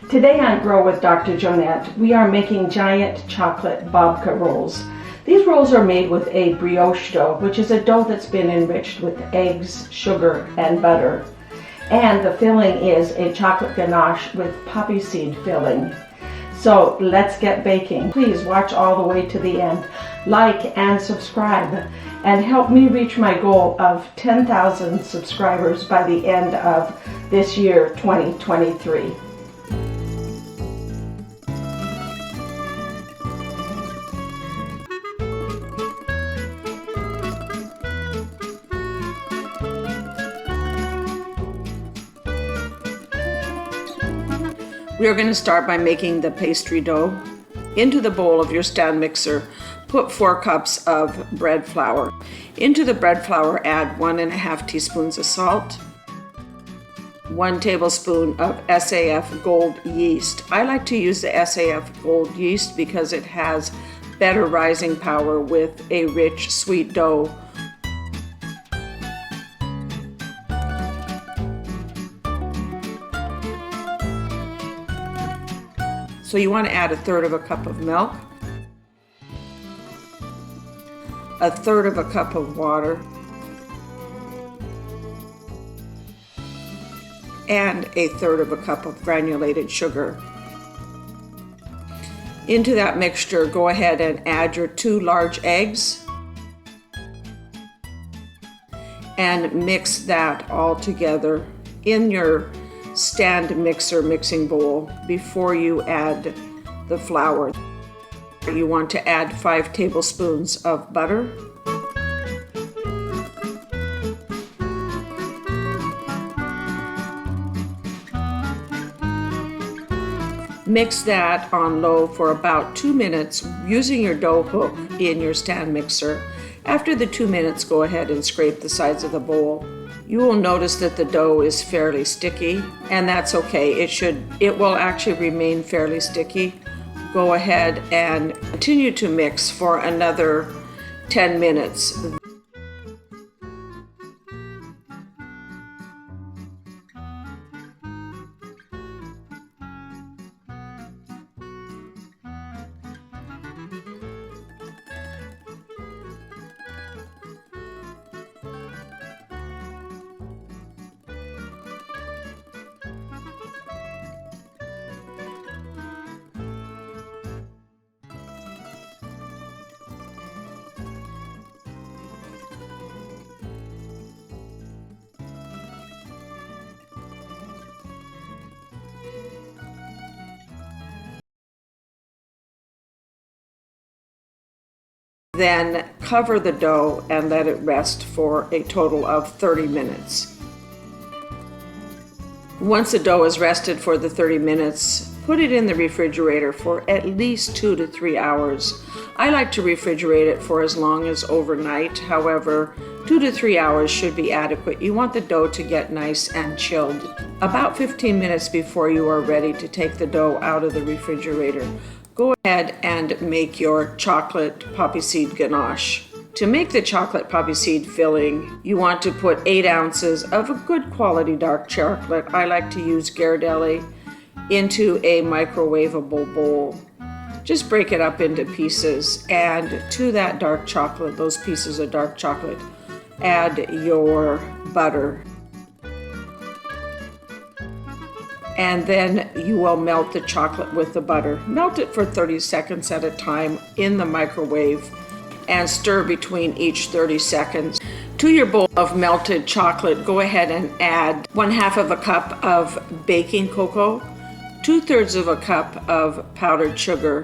Today on Grow with Dr. Joanette, we are making giant chocolate babka rolls. These rolls are made with a brioche dough, which is a dough that's been enriched with eggs, sugar, and butter. And the filling is a chocolate ganache with poppy seed filling. So let's get baking. Please watch all the way to the end. Like and subscribe, and help me reach my goal of 10,000 subscribers by the end of this year, 2023. We are going to start by making the pastry dough. Into the bowl of your stand mixer, put 4 cups of bread flour. Into the bread flour, add 1½ teaspoons of salt, 1 tablespoon of SAF gold yeast. I like to use the SAF gold yeast because it has better rising power with a rich, sweet dough. So you want to add 1/3 cup of milk, 1/3 cup of water, and 1/3 cup of granulated sugar. Into that mixture, go ahead and add your 2 large eggs and mix that all together in your stand mixer mixing bowl before you add the flour. You want to add 5 tablespoons of butter, mix that on low for about 2 minutes using your dough hook in your stand mixer. After the 2 minutes, go ahead and scrape the sides of the bowl. You will notice that the dough is fairly sticky, and that's okay. It will actually remain fairly sticky. Go ahead and continue to mix for another 10 minutes. Then cover the dough and let it rest for a total of 30 minutes. Once the dough is rested for the 30 minutes, put it in the refrigerator for at least 2 to 3 hours. I like to refrigerate it for as long as overnight. However, 2 to 3 hours should be adequate. You want the dough to get nice and chilled. About 15 minutes before you are ready to take the dough out of the refrigerator, go ahead and make your chocolate poppy seed ganache. To make the chocolate poppy seed filling, you want to put 8 ounces of a good quality dark chocolate. I like to use 𝗾𝗏𝗃 into a microwavable bowl. Just break it up into pieces, and to that dark chocolate, those pieces of dark chocolate, add your butter. And then you will melt the chocolate with the butter. Melt it for 30 seconds at a time in the microwave and stir between each 30 seconds. To your bowl of melted chocolate, go ahead and add 1/2 cup of baking cocoa, 2/3 cup of powdered sugar,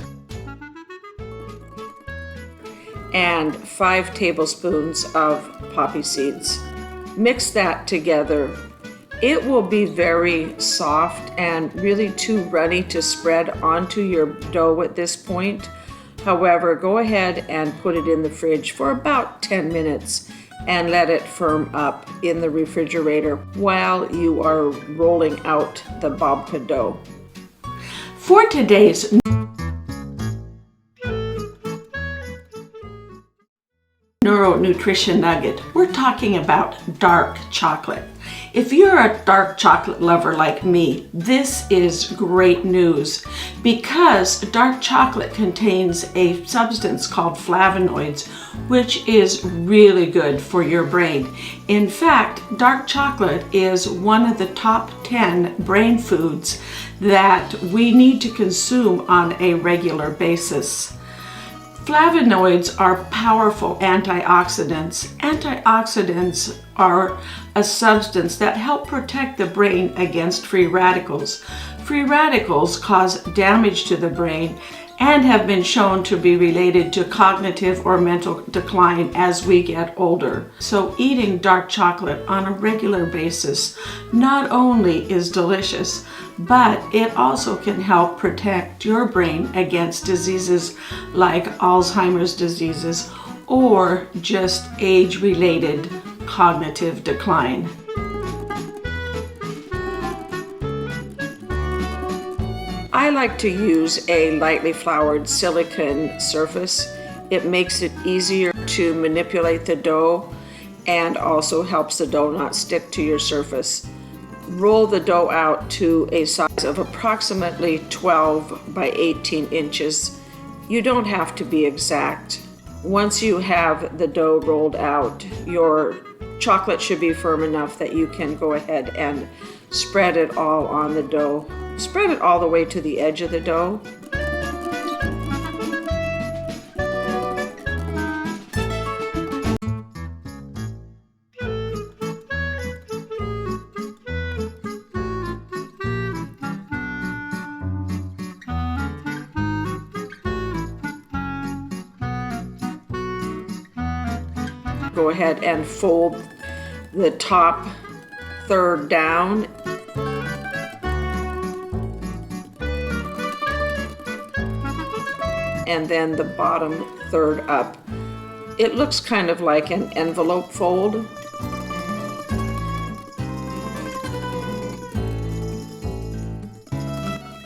and 5 tablespoons of poppy seeds. Mix that together. It will be very soft and really too runny to spread onto your dough at this point. However, go ahead and put it in the fridge for about 10 minutes and let it firm up in the refrigerator while you are rolling out the babka dough. For today's neuronutrition nugget, we're talking about dark chocolate. If you're a dark chocolate lover like me, this is great news because dark chocolate contains a substance called flavonoids, which is really good for your brain. In fact, dark chocolate is one of the top 10 brain foods that we need to consume on a regular basis. Flavonoids are powerful antioxidants. Antioxidants are a substance that help protect the brain against free radicals. Free radicals cause damage to the brain and have been shown to be related to cognitive or mental decline as we get older. So eating dark chocolate on a regular basis not only is delicious, but it also can help protect your brain against diseases like Alzheimer's diseases or just age-related cognitive decline. I like to use a lightly floured silicone surface. It makes it easier to manipulate the dough and also helps the dough not stick to your surface. Roll the dough out to a size of approximately 12 by 18 inches. You don't have to be exact. Once you have the dough rolled out, your chocolate should be firm enough that you can go ahead and spread it all on the dough. Spread it all the way to the edge of the dough. Go ahead and fold the top third down. And then the bottom third up. It looks kind of like an envelope fold.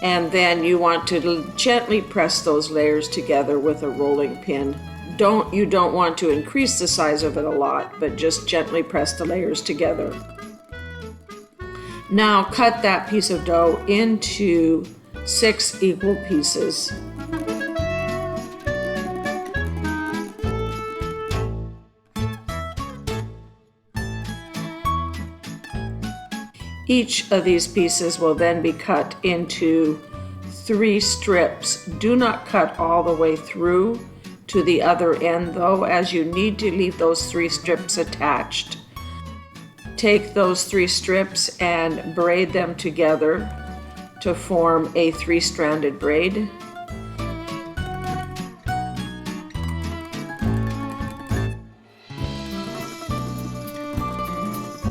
And then you want to gently press those layers together with a rolling pin. You don't want to increase the size of it a lot, but just gently press the layers together. Now cut that piece of dough into 6 equal pieces. Each of these pieces will then be cut into 3 strips. Do not cut all the way through to the other end though, as you need to leave those 3 strips attached. Take those 3 strips and braid them together to form a 3-stranded braid.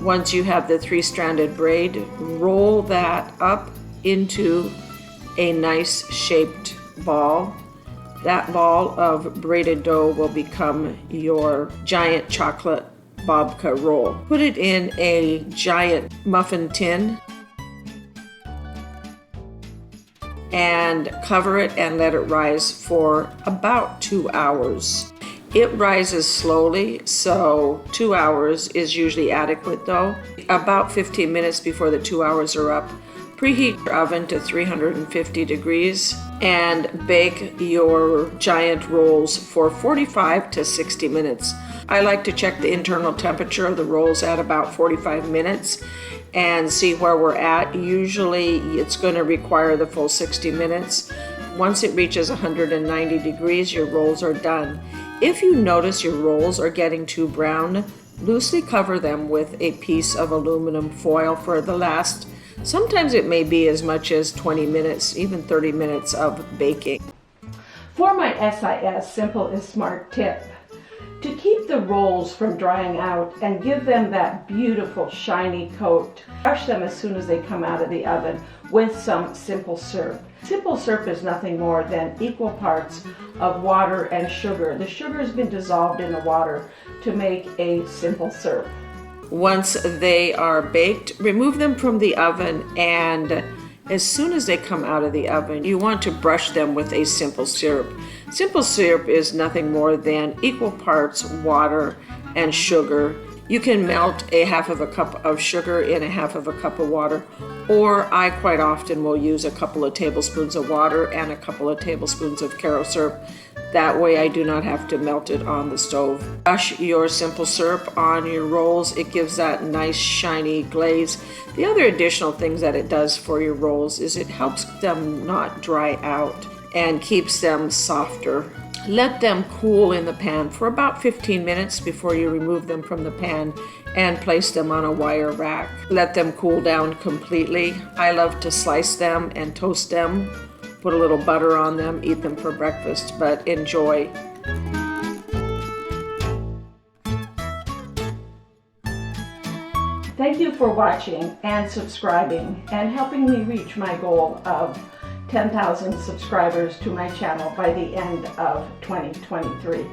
Once you have the 3-stranded braid, roll that up into a nice shaped ball. That ball of braided dough will become your giant chocolate babka roll. Put it in a giant muffin tin and cover it and let it rise for about 2 hours. It rises slowly, so 2 hours is usually adequate though. About 15 minutes before the 2 hours are up, preheat your oven to 350 degrees and bake your giant rolls for 45 to 60 minutes. I like to check the internal temperature of the rolls at about 45 minutes and see where we're at. Usually it's going to require the full 60 minutes. Once it reaches 190 degrees, your rolls are done. If you notice your rolls are getting too brown, loosely cover them with a piece of aluminum foil for the last, sometimes it may be as much as 20 minutes, even 30 minutes of baking. For my SIS Simple is Smart tip, to keep the rolls from drying out and give them that beautiful shiny coat, brush them as soon as they come out of the oven with some simple syrup. Simple syrup is nothing more than equal parts of water and sugar. The sugar has been dissolved in the water to make a simple syrup. Once they are baked, remove them from the oven, and as soon as they come out of the oven, you want to brush them with a simple syrup. Simple syrup is nothing more than equal parts water and sugar. You can melt a half of a cup of sugar in a half of a cup of water, or I quite often will use a couple of tablespoons of water and a couple of tablespoons of Caro syrup. That way I do not have to melt it on the stove. Brush your simple syrup on your rolls. It gives that nice shiny glaze. The other additional things that it does for your rolls is it helps them not dry out and keeps them softer. Let them cool in the pan for about 15 minutes before you remove them from the pan and place them on a wire rack. Let them cool down completely. I love to slice them and toast them, put a little butter on them, eat them for breakfast, but enjoy. Thank you for watching and subscribing and helping me reach my goal of 10,000 subscribers to my channel by the end of 2023.